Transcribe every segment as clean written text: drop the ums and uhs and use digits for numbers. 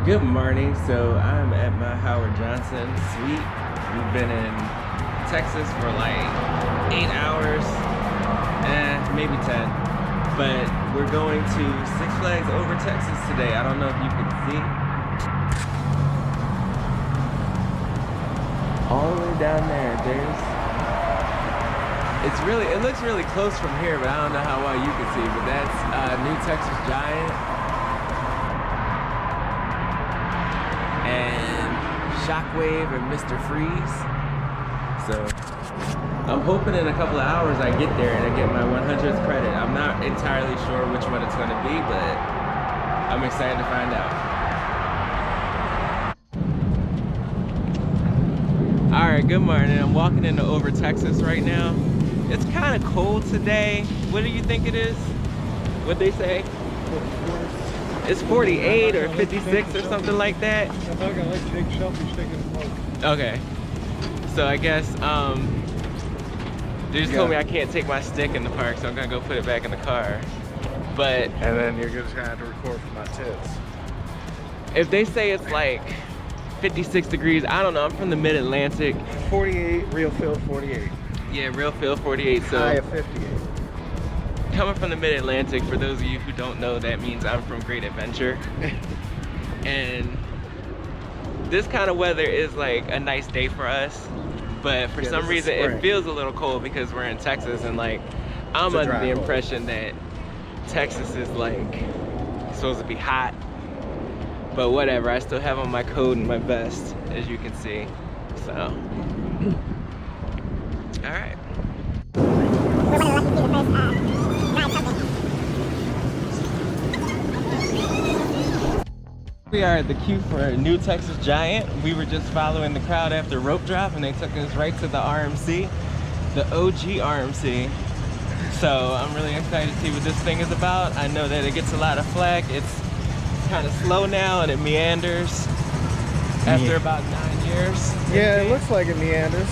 Good morning. So I'm at my Howard Johnson suite. We've been in Texas for like 8 hours, maybe 10. But we're going to Six Flags Over Texas today. I don't know if you can see. All the way down there, it looks really close from here, but I don't know how well you can see. But that's New Texas Giant. And Shockwave and Mr. Freeze. So I'm hoping in a couple of hours I get there and I get my 100th credit. I'm not entirely sure which one it's going to be, but I'm excited to find out. All right, good morning. I'm walking into Over Texas right now. It's kind of cold today. What do you think it is? What'd they say? It's 48 or 56 or something like that. Okay. So I guess they just told me I can't take my stick in the park, so I'm gonna go put it back in the car. But and then you're just gonna have to record for my tits. If they say it's like 56 degrees, I don't know. I'm from the Mid-Atlantic. 48, real feel 48. Yeah, real feel 48. So high of 58. Coming from the Mid-Atlantic, for those of you who don't know, that means I'm from Great Adventure. And this kind of weather is like a nice day for us, but for some reason it feels a little cold because we're in Texas, and like I'm under the impression that Texas is like supposed to be hot. But whatever, I still have on my coat and my vest, as you can see. So, all right. We are at the queue for a New Texas Giant. We were just following the crowd after rope drop, and they took us right to the RMC, the OG RMC. So I'm really excited to see what this thing is about. I know that it gets a lot of flack. It's kind of slow now and it meanders after about 9 years. Yeah, it looks like it meanders.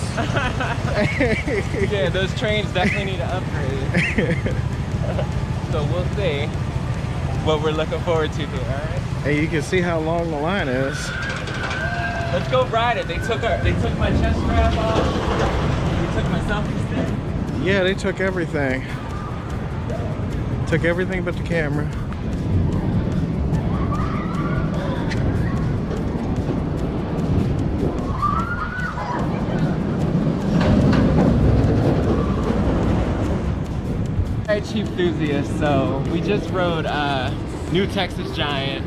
Yeah, those trains definitely need an upgrade. So we'll see what we're looking forward to here, all right? And you can see how long the line is. Let's go ride it. They took my chest strap off. They took my selfie stick. Yeah, they took everything. Took everything but the camera. Alright, Chief Enthusiast, so we just rode New Texas Giant.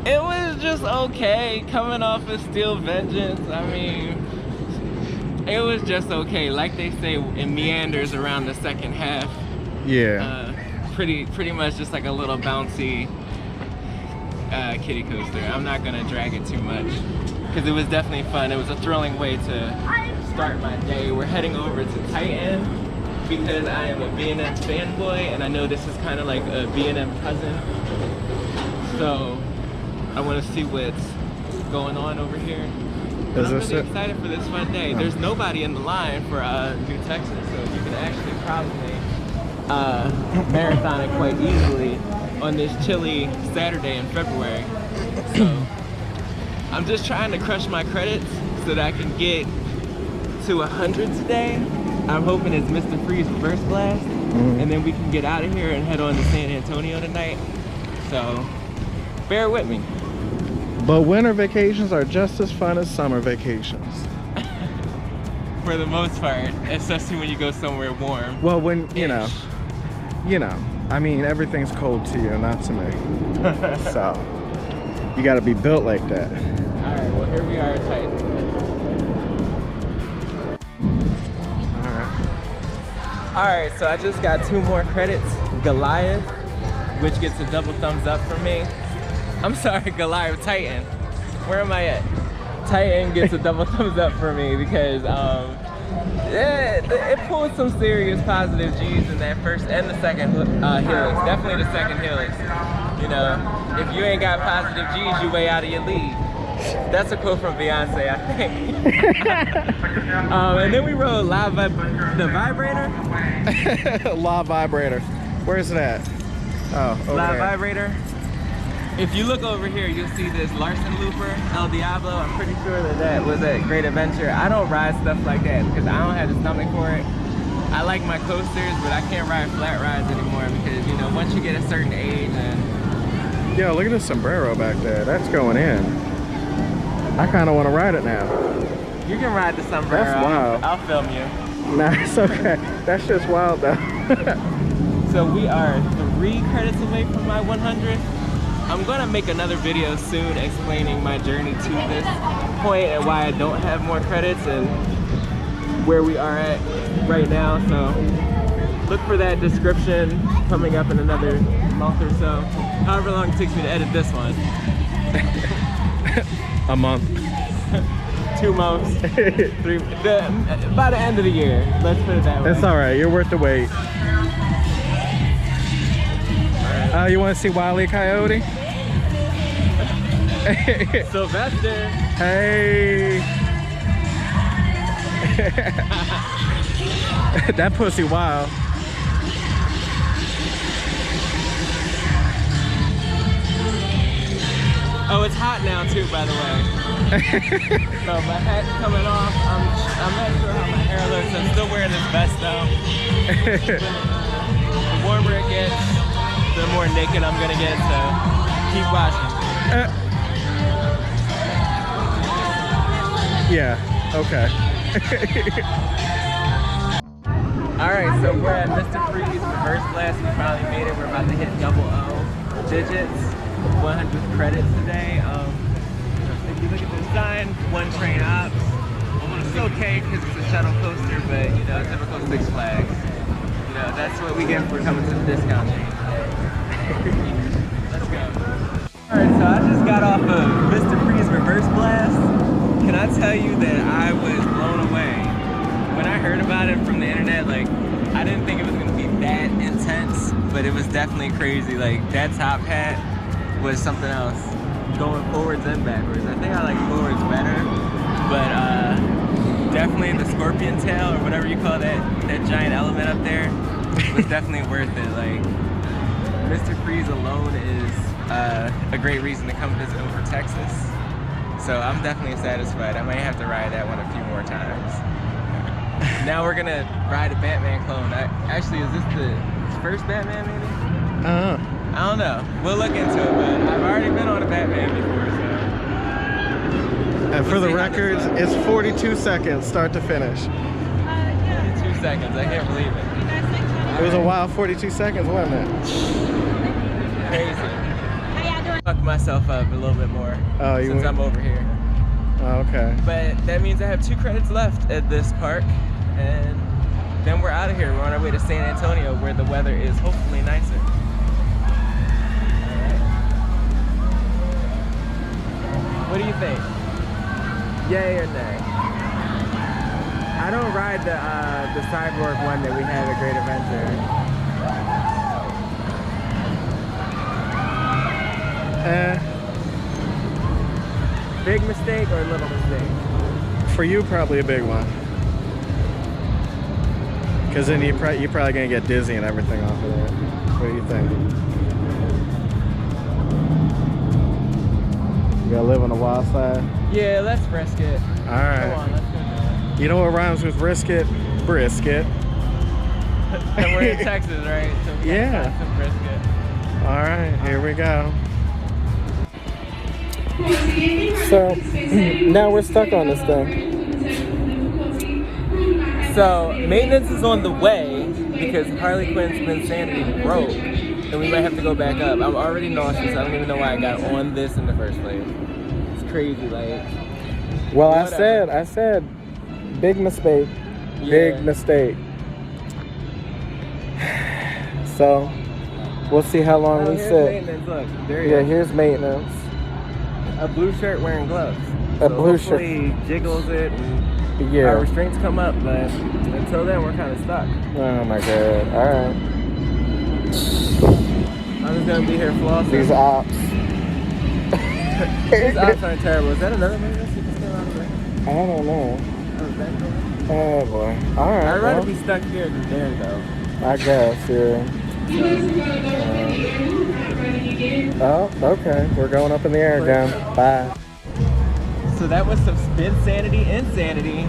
It was just okay, coming off of Steel Vengeance. I mean, it was just okay. Like they say, it meanders around the second half. Yeah. Pretty much just like a little bouncy kiddie coaster. I'm not gonna drag it too much because it was definitely fun. It was a thrilling way to start my day. We're heading over to Titan because I am a B&M fanboy, and I know this is kind of like a B&M cousin. So I want to see what's going on over here. But I'm really excited for this fun day. There's nobody in the line for New Texas, so you can actually probably marathon it quite easily on this chilly Saturday in February. So I'm just trying to crush my credits so that I can get to 100 today. I'm hoping it's Mr. Freeze Reverse Blast, and then we can get out of here and head on to San Antonio tonight. So bear with me. But winter vacations are just as fun as summer vacations. For the most part, especially when you go somewhere warm. Well, when, you know, I mean, everything's cold to you, not to me. So, you gotta be built like that. All right, well, here we are at Titan. All right, so I just got 2 more credits. Goliath, which gets a double thumbs up for me. I'm sorry, Goliath, Titan. Where am I at? Titan gets a double thumbs up for me because it pulled some serious positive G's in that first and the second helix. Definitely the second helix. You know, if you ain't got positive G's, you way out of your league. That's a quote from Beyonce, I think. And then we rode the Vibrator. La Vibrator. Where's it at? Oh, over Slide there. vibrator. If you look over here, you'll see this Larson looper, El Diablo. I'm pretty sure that was at Great Adventure. I don't ride stuff like that because I don't have the stomach for it. I like my coasters, but I can't ride flat rides anymore because, you know, once you get a certain age and... Yo, look at the sombrero back there. That's going in. I kind of want to ride it now. You can ride the sombrero. That's wild. I'll film you. Nah, it's okay. That's just wild though. So we are 3 credits away from my 100th. I'm gonna make another video soon explaining my journey to this point and why I don't have more credits and where we are at right now. So look for that description coming up in another month or so. However long it takes me to edit this one. A month. 2 months, 3, by the end of the year. Let's put it that way. That's all right. You're worth the wait. You want to see Wile E. Coyote? Sylvester. Hey. That pussy wild. Oh, it's hot now too, by the way. So my hat's coming off. I'm not sure how my hair looks. I'm still wearing this vest though. The warmer it gets, the more naked I'm gonna get, so keep watching. Yeah, okay. Alright, so we're at Mr. Freeze Reverse Blast. We finally made it. We're about to hit double O digits. 100 credits today. If you look at the sign, 1 train ops. It's okay because it's a shuttle coaster, but you know, typical Six Flags. You know, that's what we get for coming to the discount chain. Let's go. Alright, so I just got off of Mr. Freeze Reverse Blast. Can I tell you that I was blown away? When I heard about it from the internet, like, I didn't think it was gonna be that intense, but it was definitely crazy. Like, that top hat was something else, going forwards and backwards. I think I like forwards better, but definitely the scorpion tail or whatever you call that giant element up there was definitely worth it. Like, Mr. Freeze alone is a great reason to come visit over Texas. So I'm definitely satisfied. I might have to ride that one a few more times. Now we're gonna ride a Batman clone. Actually, is this the first Batman maybe? I don't know. We'll look into it, but I've already been on a Batman before, so. And for the records, it's 42 seconds start to finish. 42 seconds, I can't believe it. It was a wild 42 seconds, wasn't it? Crazy. Fuck myself up a little bit more since I'm over here. Oh, okay. But that means I have 2 credits left at this park, and then we're out of here. We're on our way to San Antonio, where the weather is hopefully nicer. What do you think? Yay or nay? I don't ride the Cyborg one that we had at Great Adventure. Big mistake or little mistake? For you, probably a big one. Because then you're probably gonna get dizzy and everything off of that. What do you think? You gotta live on the wild side? Yeah, let's risk it. Alright. Come on, let's go do it. You know what rhymes with risk it? Brisket. And we're in Texas, right? So we gotta find some brisket. Alright, here we go. So, now we're stuck on this thing. So, maintenance is on the way because Harley Quinn's Insanity broke. And we might have to go back up. I'm already nauseous. I don't even know why I got on this in the first place. It's crazy, like. Well, whatever. I said, big mistake. Yeah. Big mistake. So, we'll see how long we here's sit. Maintenance. Look, there he Yeah, is. here's maintenance. A blue shirt wearing gloves. A blue shirt. Hopefully he jiggles it and Yeah. our restraints come up, but until then we're kind of stuck. Oh my god. Alright. I'm just gonna be here flossing. These ops. These ops aren't terrible. Is that another maintenance you can still out of there? I don't know. Oh, is that cool? Oh boy. Alright. I'd rather well, be stuck here than there though. I guess, yeah. Oh, okay. We're going up in the air again. Bye. So that was some Spinsanity insanity.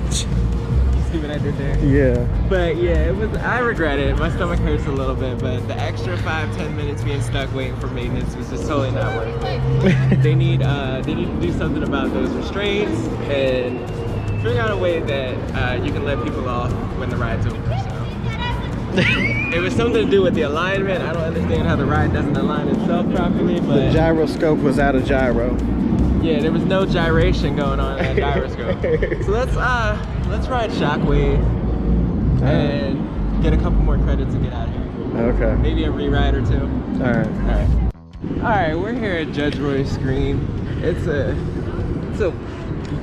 You see what I did there? Yeah. But yeah, it was. I regret it. My stomach hurts a little bit, but the extra 5-10 minutes being stuck waiting for maintenance was just totally not worth it. They need to do something about those restraints and figure out a way that you can let people off when the ride's over. So it was something to do with the alignment. I don't understand how the ride doesn't align itself properly, but The gyroscope was out of gyro. yeah, there was no gyration going on in that gyroscope. So let's ride Shockwave and get a couple more credits and get out of here. Okay. Maybe a re-ride or two. Alright. Alright, we're here at Judge Roy's Scream. It's a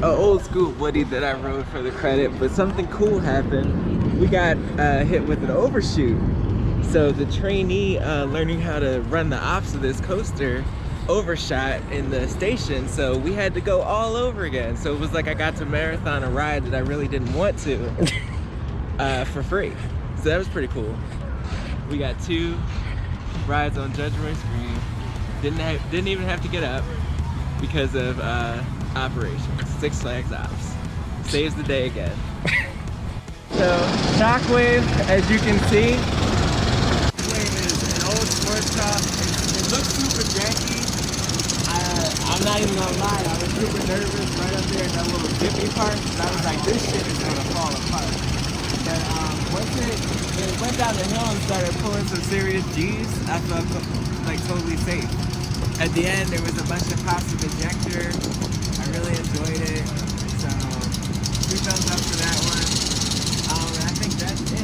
old school Woody that I rode for the credit, but something cool happened. We got hit with an overshoot. So the trainee learning how to run the ops of this coaster overshot in the station, so we had to go all over again. So it was like I got to marathon a ride that I really didn't want to for free. So that was pretty cool. We got 2 rides on Judge Roy's Scream. Didn't even have to get up because of operations. Six Flags Ops saves the day again. So Shockwave, as you can see, Shockwave is an old sports car. It looks super janky. I'm not even gonna lie, I was super nervous right up there in that little dippy part. I was like, this shit is gonna fall apart. But once it went down the hill and started pulling some serious G's, I felt like totally safe. At the end, there was a bunch of pops of ejector. I really enjoyed it. So 2 thumbs up for that one. I think that's it.